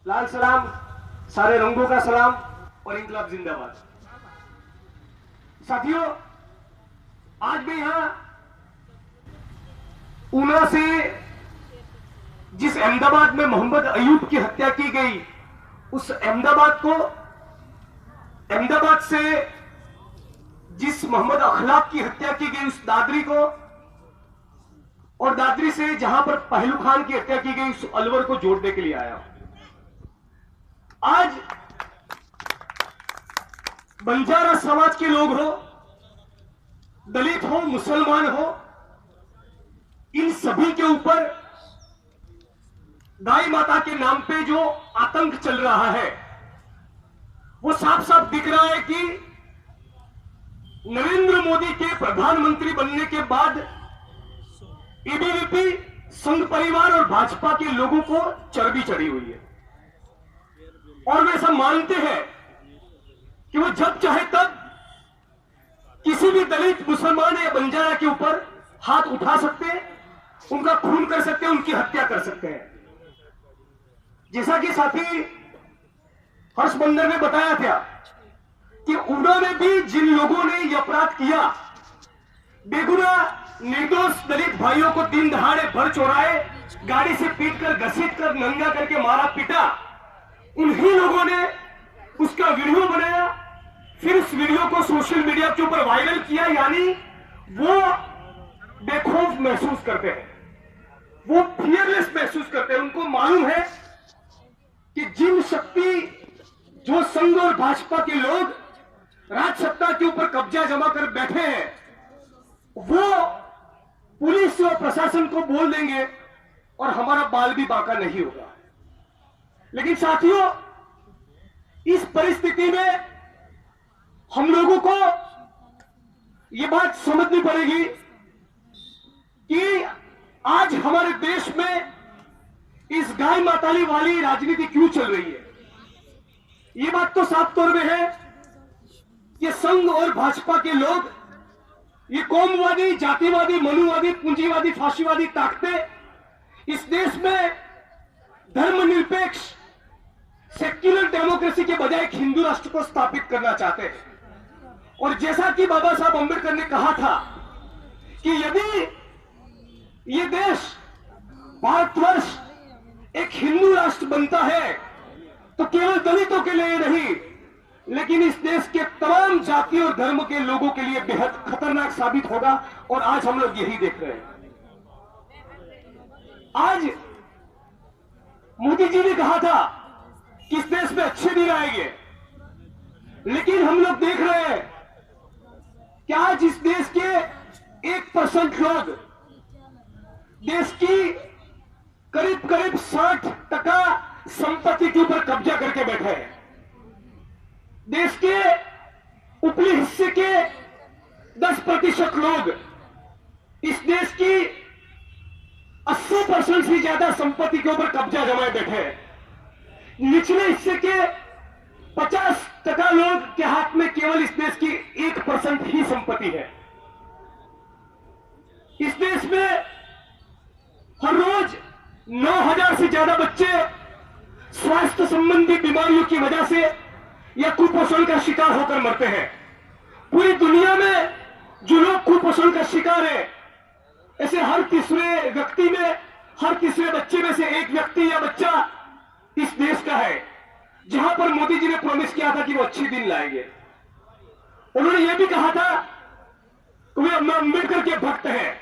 लाल सलाम, सारे रंगों का सलाम और इंकलाब जिंदाबाद। साथियों, आज मैं यहां ऊना से जिस अहमदाबाद में मोहम्मद अयूब की हत्या की गई, उस अहमदाबाद से जिस मोहम्मद अखलाक की हत्या की गई, उस दादरी को, और दादरी से जहां पर पहलू खान की हत्या की गई, उस अलवर को जोड़ने के लिए आया हूं। आज बंजारा समाज के लोग हो, दलित हो, मुसलमान हो, इन सभी के ऊपर गाय माता के नाम पे जो आतंक चल रहा है, वो साफ साफ दिख रहा है कि नरेंद्र मोदी के प्रधानमंत्री बनने के बाद एबीवीपी, संघ परिवार और भाजपा के लोगों को चर्बी चढ़ी हुई है। और वे ऐसा मानते हैं कि वो जब चाहे तब किसी भी दलित, मुसलमान या बंजारा के ऊपर हाथ उठा सकते हैं, उनका खून कर सकते हैं, उनकी हत्या कर सकते हैं। जैसा कि साथी हर्षवर्धन ने बताया था कि ऊना में भी जिन लोगों ने यह अपराध किया, बेगुनाह निर्दोष दलित भाइयों को दिन दहाड़े भर चौराहे गाड़ी से पीटकर, घसीटकर, नंगा करके मारा पीटा, उन्हीं लोगों ने उसका वीडियो बनाया, फिर उस वीडियो को सोशल मीडिया के ऊपर वायरल किया। यानी वो बेखौफ महसूस करते हैं, वो फियरलेस महसूस करते हैं। उनको मालूम है कि जिन शक्ति, जो संघ और भाजपा के लोग राजसत्ता के ऊपर कब्जा जमा कर बैठे हैं, वो पुलिस और प्रशासन को बोल देंगे और हमारा बाल भी बांका नहीं होगा। लेकिन साथियों, इस परिस्थिति में हम लोगों को यह बात समझनी पड़ेगी कि आज हमारे देश में इस गाय माताली वाली राजनीति क्यों चल रही है। यह बात तो साफ तौर में है कि संघ और भाजपा के लोग, ये कौमवादी, जातिवादी, मनुवादी, पूंजीवादी, फांसीवादी ताकतें इस देश में धर्मनिरपेक्ष सेक्युलर डेमोक्रेसी के बजाय एक हिंदू राष्ट्र को स्थापित करना चाहते हैं। और जैसा कि बाबा साहब अंबेडकर ने कहा था कि यदि ये देश, भारतवर्ष एक हिंदू राष्ट्र बनता है तो केवल दलितों के लिए नहीं, लेकिन इस देश के तमाम जाति और धर्म के लोगों के लिए बेहद खतरनाक साबित होगा। और आज हम लोग यही देख रहे हैं। आज मोदी जी ने कहा था कि इस देश में अच्छे दिन आएंगे, लेकिन हम लोग देख रहे हैं कि आज इस देश के 1% लोग देश की करीब करीब 60% संपत्ति के ऊपर कब्जा करके बैठे हैं। देश के ऊपरी हिस्से के 10% लोग इस देश की 80% से ज्यादा संपत्ति के ऊपर कब्जा जमाए बैठे हैं। निचले हिस्से के 50% लोग के हाथ में केवल इस देश की 1% ही संपत्ति है। इस देश में हर रोज 9,000 से ज्यादा बच्चे स्वास्थ्य संबंधी बीमारियों की वजह से या कुपोषण का शिकार होकर मरते हैं। पूरी दुनिया में जो लोग कुपोषण का शिकार है, ऐसे हर तीसरे व्यक्ति में, हर तीसरे बच्चे में से एक व्यक्ति या बच्चा इस देश का है। जहां पर मोदी जी ने प्रॉमिस किया था कि वो अच्छे दिन लाएंगे। उन्होंने यह भी कहा था कि वे अंबेडकर के भक्त हैं।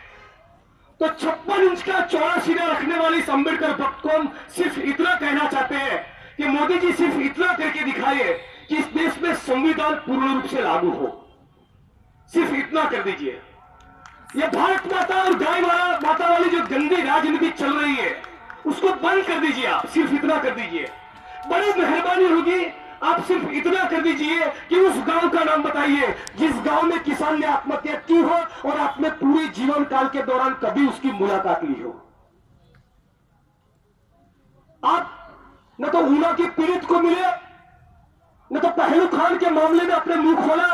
तो 56 इंच का चौड़ा सीना रखने वाले इस अंबेडकर भक्त को हम सिर्फ इतना कहना चाहते हैं कि मोदी जी सिर्फ इतना करके दिखाइए कि इस देश में संविधान पूर्ण रूप से लागू हो। सिर्फ इतना कर दीजिए। यह भारत माता और गाय माता वाली जो गंदी राजनीति चल रही है, उसको बंद कर दीजिए। आप सिर्फ इतना कर दीजिए, बड़ी मेहरबानी होगी। आप सिर्फ इतना कर दीजिए कि उस गांव का नाम बताइए जिस गांव में किसान ने आत्महत्या की हो और आपने पूरे जीवन काल के दौरान कभी उसकी मुलाकात ली हो। आप न तो ऊना के पीड़ित को मिले, न तो पहलू खान के मामले में अपने मुंह खोला,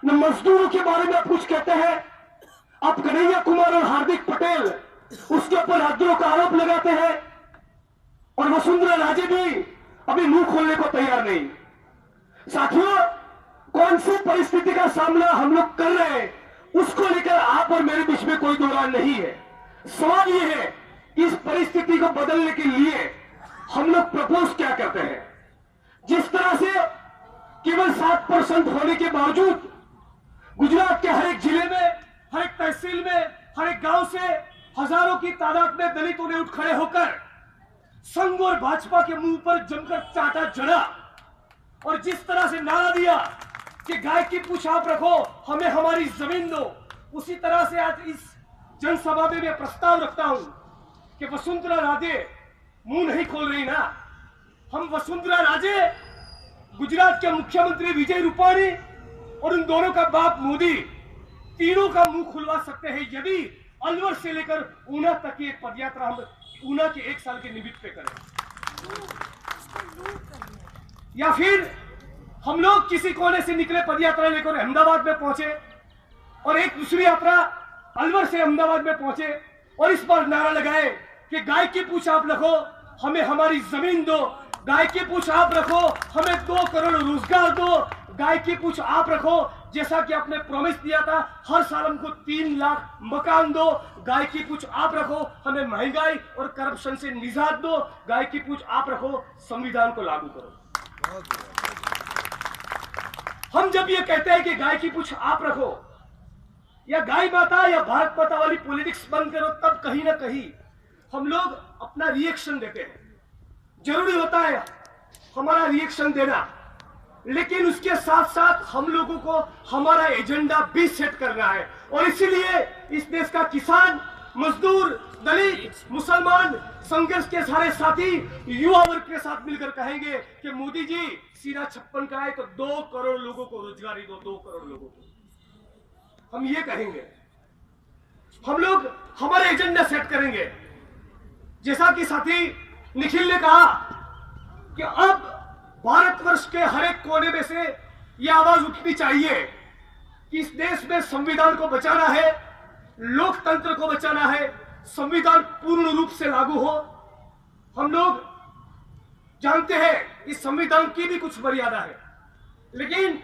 न मजदूरों के बारे में आप कुछ कहते हैं। आप कन्हैया कुमार और हार्दिक पटेल उसके ऊपर राजद्रोह का आरोप लगाते हैं। और वसुंधरा राजे भी अभी मुंह खोलने को तैयार नहीं। साथियों, कौन सी परिस्थिति का सामना हम लोग कर रहे हैं उसको लेकर आप और मेरे बीच में कोई दो राय नहीं है। सवाल यह है इस परिस्थिति को बदलने के लिए हम लोग प्रपोज क्या करते हैं। जिस तरह से केवल 7% होने के बावजूद गुजरात के हर एक जिले में, हर एक तहसील में, हर एक गांव से हजारों की तादाद में दलितों ने उठ खड़े होकर संघ और भाजपा के मुंह पर जमकर चाटा जड़ा और जिस तरह से नारा दिया कि गाय की पूंछ आप रखो, हमें हमारी जमीन दो, उसी तरह से आज इस जनसभा में मैं प्रस्ताव रखता हूं कि वसुंधरा राजे मुंह नहीं खोल रही ना। हम वसुंधरा राजे, गुजरात के मुख्यमंत्री विजय रूपाणी और उन दोनों का बाप मोदी, तीनों का मुंह खुलवा सकते हैं यदि अलवर से लेकर ऊना तक की एक पदयात्रा हम ऊना के 1 साल के निमित्त पे करें, या फिर हम लोग किसी कोने से निकले पदयात्रा लेकर अहमदाबाद में पहुंचे और एक दूसरी यात्रा अलवर से अहमदाबाद में पहुंचे और इस पर नारा लगाए कि गाय की पूंछ आप रखो, हमें हमारी जमीन दो, गाय की पूंछ आप रखो, हमें 2 करोड़ रोजगार दो, गाय की पूंछ आप रखो, जैसा कि आपने प्रॉमिस दिया था हर साल हमको 3 लाख मकान दो, गाय की पूंछ आप रखो, हमें महंगाई और करप्शन से निजात दो, गाय की पूंछ आप रखो, संविधान को लागू करो। हम जब ये कहते हैं कि गाय की पूंछ आप रखो या गाय माता या भारत माता वाली पॉलिटिक्स बंद करो, तब कहीं ना कहीं हम लोग अपना रिएक्शन देते हैं। जरूरी होता है हमारा रिएक्शन देना, लेकिन उसके साथ साथ हम लोगों को हमारा एजेंडा भी सेट करना है और इसीलिए इस देश का किसान, मजदूर, दलित, मुसलमान, संघर्ष के सारे साथी युवा वर्ग के साथ मिलकर कहेंगे कि मोदी जी सीधा 56 का है तो 2 करोड़ लोगों को रोजगारी दो, 2 करोड़ लोगों को। हम ये कहेंगे, हम लोग हमारे एजेंडा सेट करेंगे। जैसा कि साथी निखिल ने कहा कि अब भारतवर्ष के हर एक कोने में से यह आवाज उठनी चाहिए कि इस देश में संविधान को बचाना है, लोकतंत्र को बचाना है, संविधान पूर्ण रूप से लागू हो। हम लोग जानते हैं इस संविधान की भी कुछ मर्यादा है, लेकिन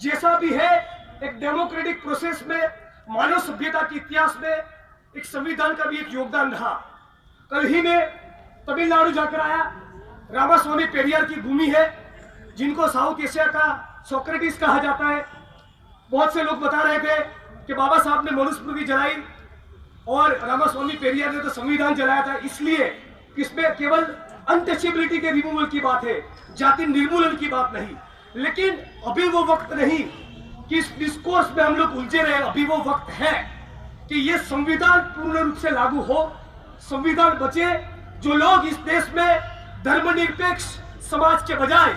जैसा भी है एक डेमोक्रेटिक प्रोसेस में, मानव सभ्यता के इतिहास में एक संविधान का भी एक योगदान रहा। कल ही में तमिलनाडु जाकर आया, रामास्वामी पेरियार की भूमि है, जिनको साउथ एशिया का सोक्रेटिस कहा जाता है। बहुत से लोग बता रहे थे कि बाबा साहब ने मनुस्मृति जलाई और रामास्वामी पेरियार ने तो संविधान जलाया था, इसलिए इसमें केवल अनटचेबिलिटी के रिमूवल की बात है, जाति निर्मूलन की बात नहीं। लेकिन अभी वो वक्त नहीं कि इस डिस्कोर्स में हम लोग उलझे रहे। अभी वो वक्त है कि ये संविधान पूर्ण रूप से लागू हो, संविधान बचे। जो लोग इस देश में धर्मनिरपेक्ष समाज के बजाय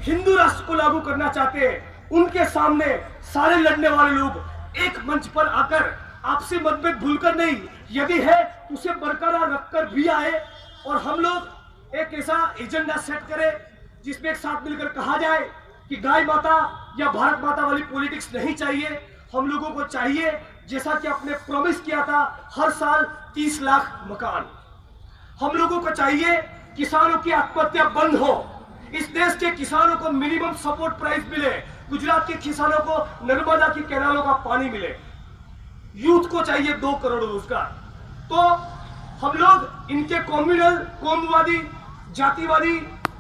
हिंदू राष्ट्र को लागू करना चाहते हैं, उनके सामने सारे लड़ने वाले लोग एक मंच पर आकर आपसी मतभेद भूलकर नहीं, यदि है उसे बरकरार रखकर भी आए और हम लोग एक ऐसा एजेंडा सेट करें जिसमें एक साथ मिलकर कहा जाए कि गाय माता या भारत माता वाली पॉलिटिक्स नहीं चाहिए। हम लोगों को चाहिए, जैसा कि आपने प्रॉमिस किया था, हर साल 30 लाख मकान। हम लोगों को चाहिए किसानों की आत्महत्या बंद हो, इस देश के किसानों को मिनिमम सपोर्ट प्राइस मिले, गुजरात के किसानों को नर्मदा की कैनालों का पानी मिले, यूथ को चाहिए 2 करोड़ रोजगार। तो हम लोग इनके कम्युनल, कौमवादी, जातिवादी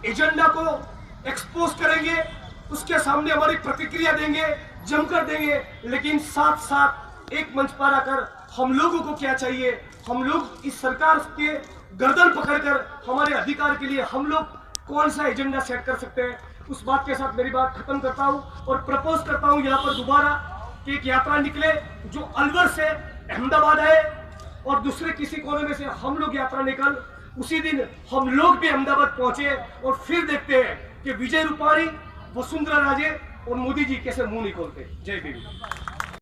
एजेंडा को एक्सपोज करेंगे, उसके सामने हमारी प्रतिक्रिया देंगे, जमकर देंगे, लेकिन साथ साथ एक मंच पर आकर हम लोगों को क्या चाहिए, हम लोग इस सरकार के गर्दन पकड़कर हमारे अधिकार के लिए हम लोग कौन सा एजेंडा सेट कर सकते हैं, उस बात के साथ मेरी बात खत्म करता हूं और प्रपोज करता हूं यहाँ पर दोबारा कि एक यात्रा निकले जो अलवर से अहमदाबाद आए और दूसरे किसी कोने में से हम लोग यात्रा निकल, उसी दिन हम लोग भी अहमदाबाद पहुंचे और फिर देखते हैं कि विजय रूपाणी, वसुंधरा राजे और मोदी जी कैसे मुंह नहीं खोलते। जय भीम।